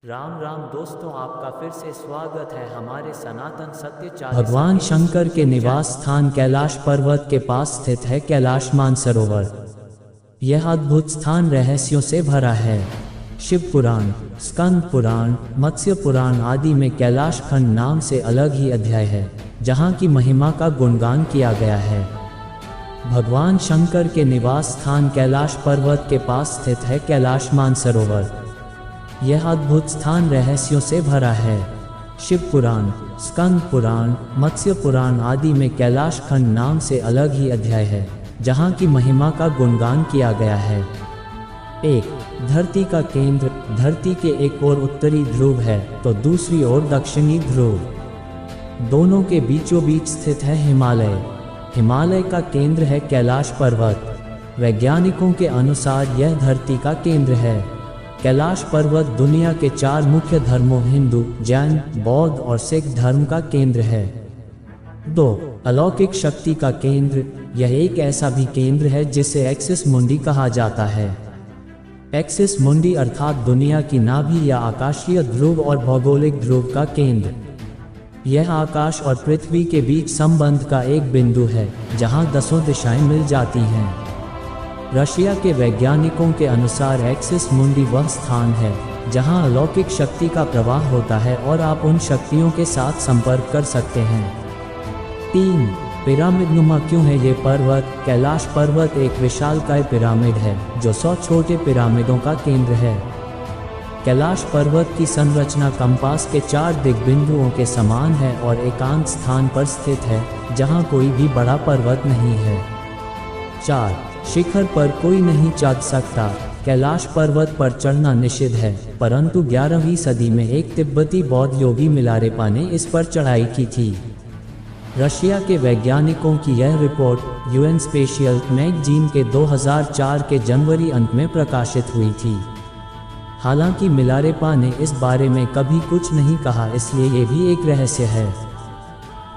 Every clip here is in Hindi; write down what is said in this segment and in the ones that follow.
राम राम दोस्तों, आपका फिर से स्वागत है हमारे सनातन सत्य चालीसा। भगवान शंकर के निवास स्थान कैलाश पर्वत के पास स्थित है कैलाश मानसरोवर। यह अद्भुत स्थान रहस्यों से भरा है। शिव पुराण, स्कंद पुराण, मत्स्य पुराण आदि में कैलाश खंड नाम से अलग ही अध्याय है, जहाँ की महिमा का गुणगान किया गया है। भगवान शंकर के निवास स्थान कैलाश पर्वत के पास स्थित है कैलाश मानसरोवर। यह अद्भुत स्थान रहस्यों से भरा है। शिव पुराण, स्कंद पुराण, मत्स्य पुराण आदि में कैलाश खंड नाम से अलग ही अध्याय है, जहाँ की महिमा का गुणगान किया गया है। 1. धरती का केंद्र। धरती के एक ओर उत्तरी ध्रुव है तो दूसरी ओर दक्षिणी ध्रुव। दोनों के बीचों बीच स्थित है हिमालय। हिमालय का केंद्र है कैलाश पर्वत। वैज्ञानिकों के अनुसार यह धरती का केंद्र है। कैलाश पर्वत दुनिया के 4 मुख्य धर्मों हिंदू, जैन, बौद्ध और सिख धर्म का केंद्र है। 2. अलौकिक शक्ति का केंद्र। यह एक ऐसा भी केंद्र है जिसे एक्सिस मुंडी कहा जाता है। एक्सिस मुंडी अर्थात दुनिया की नाभि या आकाशीय ध्रुव और भौगोलिक ध्रुव का केंद्र। यह आकाश और पृथ्वी के बीच संबंध का एक बिंदु है, जहां 10 दिशाएं मिल जाती हैं। रशिया के वैज्ञानिकों के अनुसार एक्सिस मुंडी वह स्थान है जहां अलौकिक शक्ति का प्रवाह होता है और आप उन शक्तियों के साथ संपर्क कर सकते हैं। 3. पिरामिडनुमा क्यों है ये पर्वत? कैलाश पर्वत एक विशालकाय पिरामिड है जो 100 छोटे पिरामिडों का केंद्र है। कैलाश पर्वत की संरचना कंपास के 4 दिग्बिंदुओं के समान है और एकांत स्थान पर स्थित है जहां कोई भी बड़ा पर्वत नहीं है। 4. शिखर पर कोई नहीं चढ़ सकता। कैलाश पर्वत पर चढ़ना निषिद्ध है, परंतु 11वीं सदी में एक तिब्बती बौद्ध योगी मिलारेपा ने इस पर चढ़ाई की थी। रशिया के वैज्ञानिकों की यह रिपोर्ट यूएन स्पेशियल मैगजीन के 2004 के जनवरी अंत में प्रकाशित हुई थी। हालांकि मिलारेपा ने इस बारे में कभी कुछ नहीं कहा, इसलिए ये भी एक रहस्य है।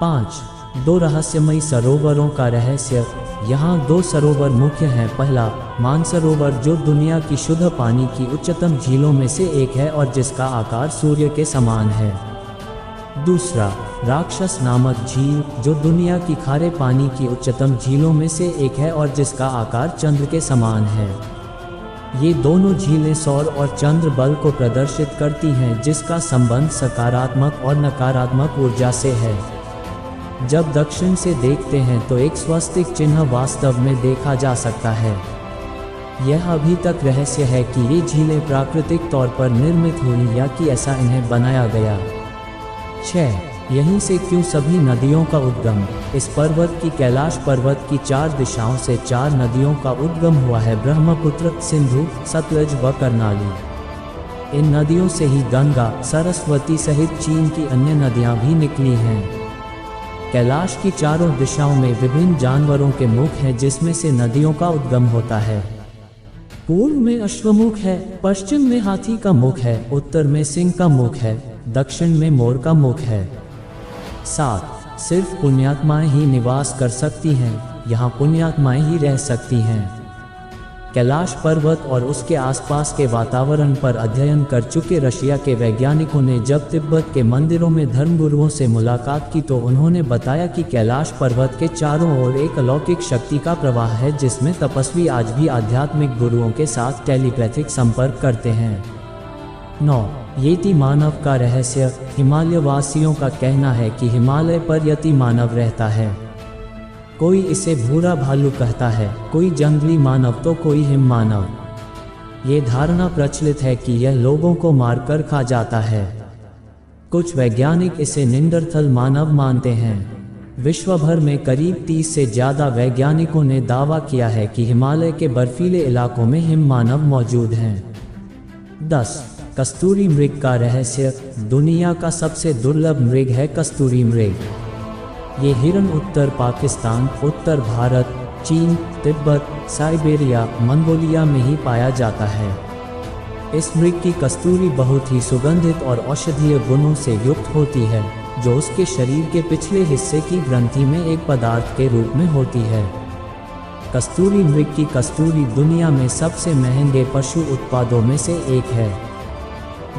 5. 2 रहस्यमयी सरोवरों का रहस्य। यहाँ 2 सरोवर मुख्य हैं। पहला, मानसरोवर जो दुनिया की शुद्ध पानी की उच्चतम झीलों में से एक है और जिसका आकार सूर्य के समान है। दूसरा, राक्षस नामक झील जो दुनिया की खारे पानी की उच्चतम झीलों में से एक है और जिसका आकार चंद्र के समान है। ये दोनों झीलें सौर और चंद्र बल को प्रदर्शित करती हैं, जिसका संबंध सकारात्मक और नकारात्मक ऊर्जा से है। जब दक्षिण से देखते हैं तो एक स्वस्तिक चिन्ह वास्तव में देखा जा सकता है। यह अभी तक रहस्य है कि ये झीलें प्राकृतिक तौर पर निर्मित हुई या कि ऐसा इन्हें बनाया गया। 6. यहीं से क्यों सभी नदियों का उद्गम? इस पर्वत की कैलाश पर्वत की 4 दिशाओं से 4 नदियों का उद्गम हुआ है, ब्रह्मपुत्र, सिंधु, सतलज व कर्नाली। इन नदियों से ही गंगा, सरस्वती सहित चीन की अन्य नदियां भी निकली हैं। कैलाश की 4 दिशाओं में विभिन्न जानवरों के मुख हैं, जिसमें से नदियों का उद्गम होता है। पूर्व में अश्वमुख है, पश्चिम में हाथी का मुख है, उत्तर में सिंह का मुख है, दक्षिण में मोर का मुख है। 7. सिर्फ पुण्यात्माएं ही निवास कर सकती हैं। यहाँ पुण्यात्माएं ही रह सकती हैं। कैलाश पर्वत और उसके आसपास के वातावरण पर अध्ययन कर चुके रशिया के वैज्ञानिकों ने जब तिब्बत के मंदिरों में धर्मगुरुओं से मुलाकात की तो उन्होंने बताया कि कैलाश पर्वत के चारों ओर एक अलौकिक शक्ति का प्रवाह है, जिसमें तपस्वी आज भी आध्यात्मिक गुरुओं के साथ टेलीपैथिक संपर्क करते हैं। 9. यति मानव का रहस्य। हिमालय वासियों का कहना है कि हिमालय पर यति मानव रहता है। कोई इसे भूरा भालू कहता है, कोई जंगली मानव तो कोई हिम मानव। ये धारणा प्रचलित है कि यह लोगों को मारकर खा जाता है। कुछ वैज्ञानिक इसे निंडरथल मानव मानते हैं। विश्व भर में करीब 30 से ज़्यादा वैज्ञानिकों ने दावा किया है कि हिमालय के बर्फीले इलाकों में हिम मानव मौजूद हैं। 10. कस्तूरी मृग का रहस्य। दुनिया का सबसे दुर्लभ मृग है कस्तूरी मृग। ये हिरण उत्तर पाकिस्तान, उत्तर भारत, चीन, तिब्बत, साइबेरिया, मंगोलिया में ही पाया जाता है। इस मृग की कस्तूरी बहुत ही सुगंधित और औषधीय गुणों से युक्त होती है, जो उसके शरीर के पिछले हिस्से की ग्रंथि में एक पदार्थ के रूप में होती है। कस्तूरी मृग की कस्तूरी दुनिया में सबसे महंगे पशु उत्पादों में से एक है।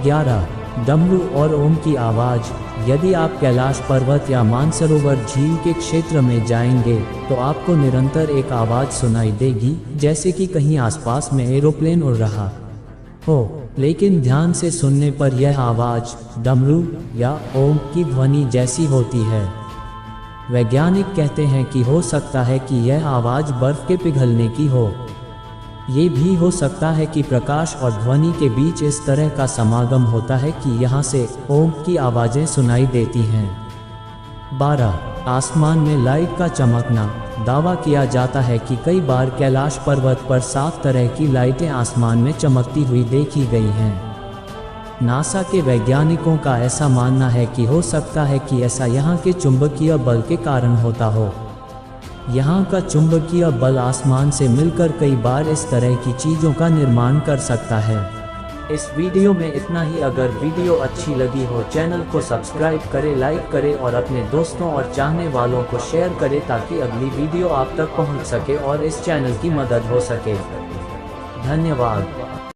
11. डमरू और ओम की आवाज़। यदि आप कैलाश पर्वत या मानसरोवर झील के क्षेत्र में जाएंगे तो आपको निरंतर एक आवाज़ सुनाई देगी, जैसे कि कहीं आसपास में एरोप्लेन उड़ रहा हो। लेकिन ध्यान से सुनने पर यह आवाज़ डमरू या ओम की ध्वनि जैसी होती है। वैज्ञानिक कहते हैं कि हो सकता है कि यह आवाज़ बर्फ़ के पिघलने की हो। ये भी हो सकता है कि प्रकाश और ध्वनि के बीच इस तरह का समागम होता है कि यहाँ से ओम की आवाज़ें सुनाई देती हैं। 12. आसमान में लाइट का चमकना। दावा किया जाता है कि कई बार कैलाश पर्वत पर 7 तरह की लाइटें आसमान में चमकती हुई देखी गई हैं। नासा के वैज्ञानिकों का ऐसा मानना है कि हो सकता है कि ऐसा यहाँ के चुंबकीय बल के कारण होता हो। यहाँ का चुंबकीय बल आसमान से मिलकर कई बार इस तरह की चीज़ों का निर्माण कर सकता है। इस वीडियो में इतना ही। अगर वीडियो अच्छी लगी हो चैनल को सब्सक्राइब करें, लाइक करें और अपने दोस्तों और चाहने वालों को शेयर करें ताकि अगली वीडियो आप तक पहुंच सके और इस चैनल की मदद हो सके। धन्यवाद।